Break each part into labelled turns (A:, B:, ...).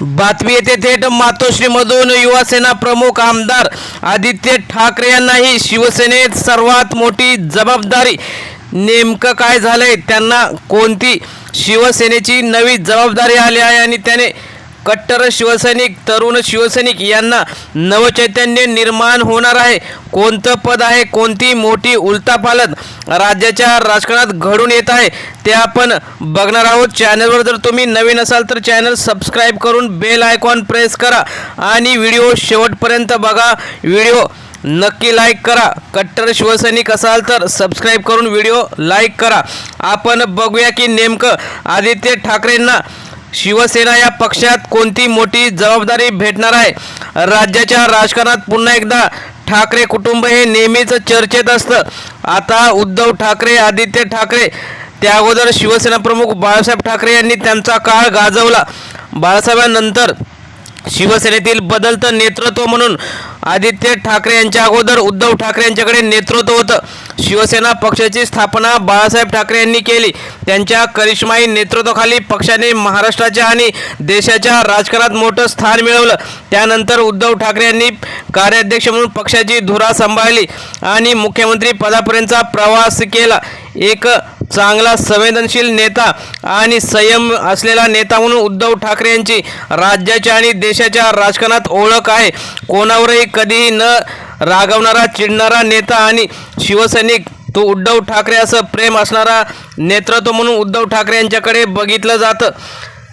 A: बातमी येते थेट मातोश्रीमधून. युवासेना प्रमुख आमदार आदित्य ठाकरे यांनाही शिवसेनेत सर्वात मोठी जबाबदारी. नेमकं काय झालंय, त्यांना कोणती शिवसेनेची नवी जबाबदारी आली आहे आणि त्याने कट्टर शिवसैनिक, तरुण शिवसैनिक यांना नवचैतन्य निर्माण होणार आहे. कोणतं पद आहे, कोणती मोठी उलथापालथ राज्याच्या राजकारणात घडून येत आहे ते आपण बघणार आहोत. चॅनलवर जर तुम्ही नवीन असाल तर चॅनल सबस्क्राईब करून बेल आयकॉन प्रेस करा आणि व्हिडिओ शेवटपर्यंत बघा. व्हिडिओ नक्की लाईक करा. कट्टर शिवसैनिक असाल तर सबस्क्राईब करून व्हिडिओ लाईक करा. आपण बघूया की नेमकं आदित्य ठाकरेंना शिवसेना या पक्षात कोणती मोठी जबाबदारी भेटणार आहे. राज्याच्या राजकारणात पुन्हा एकदा ठाकरे कुटुंब हे नेहमीच चर्चेत असतं. आता उद्धव ठाकरे, आदित्य ठाकरे, त्या अगोदर शिवसेना प्रमुख बाळासाहेब ठाकरे यांनी त्यांचा काळ गाजवला. बाळासाहेबांनंतर शिवसेनेतील बदलतं नेतृत्व म्हणून आदित्य ठाकरे यांच्या अगोदर उद्धव ठाकरे यांच्याकडे नेतृत्व होतं. शिवसेना पक्षाची स्थापना बाळासाहेब ठाकरे यांनी केली. त्यांच्या करिश्माई नेतृत्वाखाली पक्षाने महाराष्ट्राच्या आणि देशाच्या राजकारणात मोठं स्थान मिळवलं. त्यानंतर उद्धव ठाकरे यांनी कार्याध्यक्ष म्हणून पक्षाची धुरा सांभाळली आणि मुख्यमंत्री पदापर्यंतचा प्रवास केला. एक चांगला संवेदनशील नेता आणि संयम असलेला नेता म्हणून उद्धव ठाकरे यांची राज्याच्या आणि देशाच्या राजकारणात ओळख आहे. कोणावरही कधीही न रागवणारा, चिडणारा नेता आणि शिवसैनिक तो उद्धव ठाकरे असं प्रेम असणारा नेतृत्व म्हणून उद्धव ठाकरे यांच्याकडे बघितलं जातं.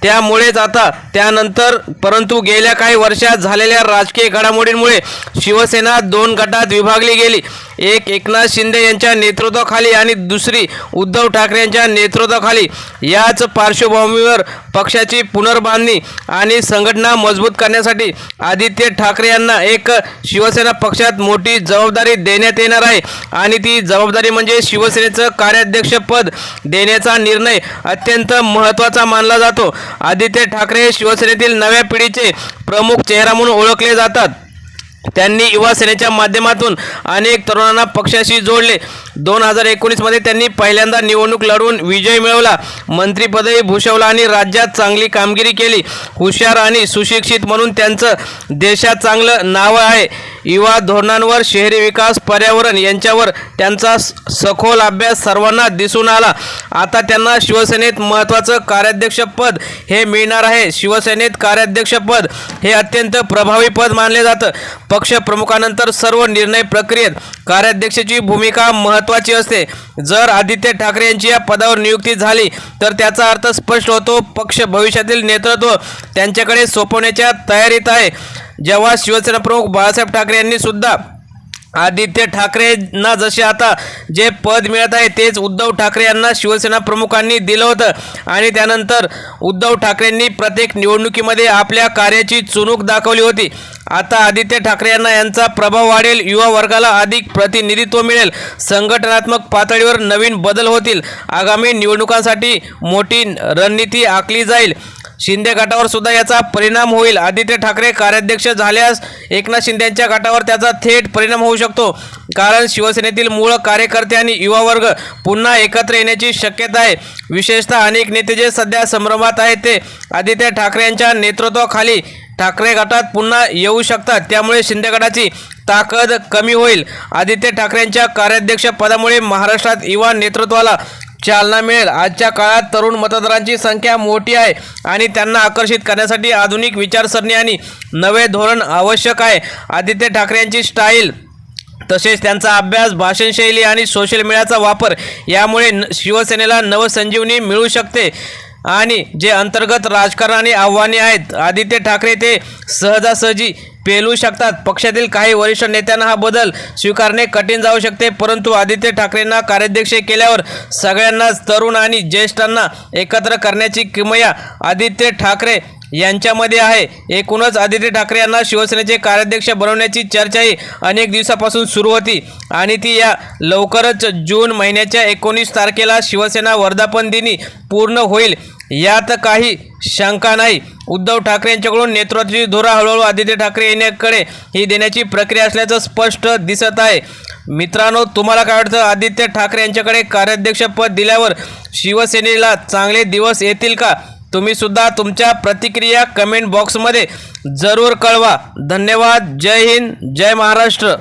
A: त्यामुळेच आता त्यानंतर परंतु गेल्या काही वर्षात झालेल्या राजकीय घडामोडींमुळे शिवसेना दोन गटात विभागली गेली. एक एकनाथ शिंदे यांच्या नेतृत्वाखाली आणि दुसरी उद्धव ठाकरे यांच्या नेतृत्वाखाली. याच पार्श्वभूमीवर पक्षाची पुनर्बांधणी आणि संघटना मजबूत करण्यासाठी आदित्य ठाकरे यांना एक शिवसेना पक्षात मोठी जबाबदारी देण्यात येणार आहे आणि ती जबाबदारी म्हणजे शिवसेनेचं कार्याध्यक्षपद देण्याचा निर्णय अत्यंत महत्त्वाचा मानला जातो. आदित्य ठाकरे शिवसेनेतील नव्या पिढीचे प्रमुख चेहरा म्हणून ओळखले जातात. त्यांनी युवा सेनेच्या माध्यमातून अनेक तरुणांना पक्षाशी जोडले. 2019 मध्ये त्यांनी पहिल्यांदा निवडणूक लढवून विजय मिळवला, मंत्रिपदही भूषवलं आणि राज्यात चांगली कामगिरी केली. हुशार आणि सुशिक्षित म्हणून त्यांचं देशात चांगलं नाव आहे. युवा धोरणांवर, शहरी विकास, पर्यावरण यांच्यावर त्यांचा सखोल अभ्यास सर्वांना दिसून आला. आता त्यांना शिवसेनेत महत्त्वाचं कार्याध्यक्षपद हे मिळणार आहे. शिवसेनेत कार्याध्यक्षपद हे अत्यंत प्रभावी पद मानले जातं. पक्ष प्रमुखानंतर सर्व निर्णय प्रक्रियेत कार्याध्यक्षाची भूमिका महत्त्वाची असते. जर आदित्य ठाकरे यांची या पदावर नियुक्ती झाली तर त्याचा अर्थ स्पष्ट होतो, पक्ष भविष्यातील नेतृत्व त्यांच्याकडे सोपवण्याच्या तयारीत आहे. जेव्हा शिवसेना प्रमुख बाळासाहेब ठाकरे यांनी सुद्धा आदित्य ठाकरेंना जसे आता जे पद मिळत आहे तेच उद्धव ठाकरे यांना शिवसेना प्रमुखांनी दिलं होतं आणि त्यानंतर उद्धव ठाकरेंनी प्रत्येक निवडणुकीमध्ये आपल्या कार्याची चुणूक दाखवली होती. आता आदित्य ठाकरे यांना यांचा प्रभाव वाढेल, युवा वर्गाला अधिक प्रतिनिधित्व मिळेल, संघटनात्मक पातळीवर नवीन बदल होतील, आगामी निवडणुकांसाठी मोठी रणनीती आखली जाईल. शिंदे गटावर सुद्धा याचा परिणाम होईल. आदित्य ठाकरे कार्याध्यक्ष झाल्यास एकनाथ शिंदेंच्या गटावर त्याचा थेट परिणाम होऊ शकतो, कारण शिवसेनेतील मूळ कार्यकर्ते आणि युवा वर्ग पुन्हा एकत्र येण्याची शक्यता आहे. विशेषतः अनेक नेते जे सध्या संभ्रमात आहेत ते आदित्य ठाकरे यांच्या नेतृत्वाखाली ठाकरे गटात पुन्हा येऊ शकतात. त्यामुळे शिंदे गटाची ताकद कमी होईल. आदित्य ठाकरेंच्या कार्याध्यक्ष पदामुळे महाराष्ट्रात युवा नेतृत्वाला चालना मिळेल. आजच्या काळात तरुण मतदारांची संख्या मोठी आहे आणि त्यांना आकर्षित करण्यासाठी आधुनिक विचारसरणी आणि नवे धोरण आवश्यक आहे. आदित्य ठाकरे यांची स्टाईल, तसेच त्यांचा अभ्यास, भाषणशैली आणि सोशल मीडियाचा वापर यामुळे शिवसेनेला नवसंजीवनी मिळू शकते. आणि जे अंतर्गत राजकारण आणि आव्हाने आहेत आदित्य ठाकरे ते सहजासहजी पेलू शकतात. पक्षातील काही वरिष्ठ नेत्यांना हा बदल स्वीकारणे कठीण जाऊ शकते, परंतु आदित्य ठाकरेंना कार्याध्यक्ष केल्यावर सगळ्यांनाच, तरुण आणि ज्येष्ठांना एकत्र करण्याची किमया आदित्य ठाकरे यांच्यामध्ये आहे. एकूणच आदित्य ठाकरे यांना शिवसेनेचे कार्याध्यक्ष बनवण्याची चर्चाही अनेक दिवसापासून सुरू होती आणि ती या लवकरच जून महिन्याच्या 19 तारखेला शिवसेना वर्धापन दिनी पूर्ण होईल, यात काही शंका नाही. उद्धव ठाकरे यांच्याकडून नेतृत्वाची धुरा हळूहळू आदित्य ठाकरे यांच्याकडे ही देण्याची प्रक्रिया असल्याचं स्पष्ट दिसत आहे. मित्रांनो, तुम्हाला काय वाटतं? आदित्य ठाकरे यांच्याकडे कार्याध्यक्षपद दिल्यावर शिवसेनेला चांगले दिवस येतील का? तुम्ही सुद्धा तुमच्या प्रतिक्रिया कमेंट बॉक्समध्ये जरूर कळवा. धन्यवाद. जय हिंद, जय महाराष्ट्र.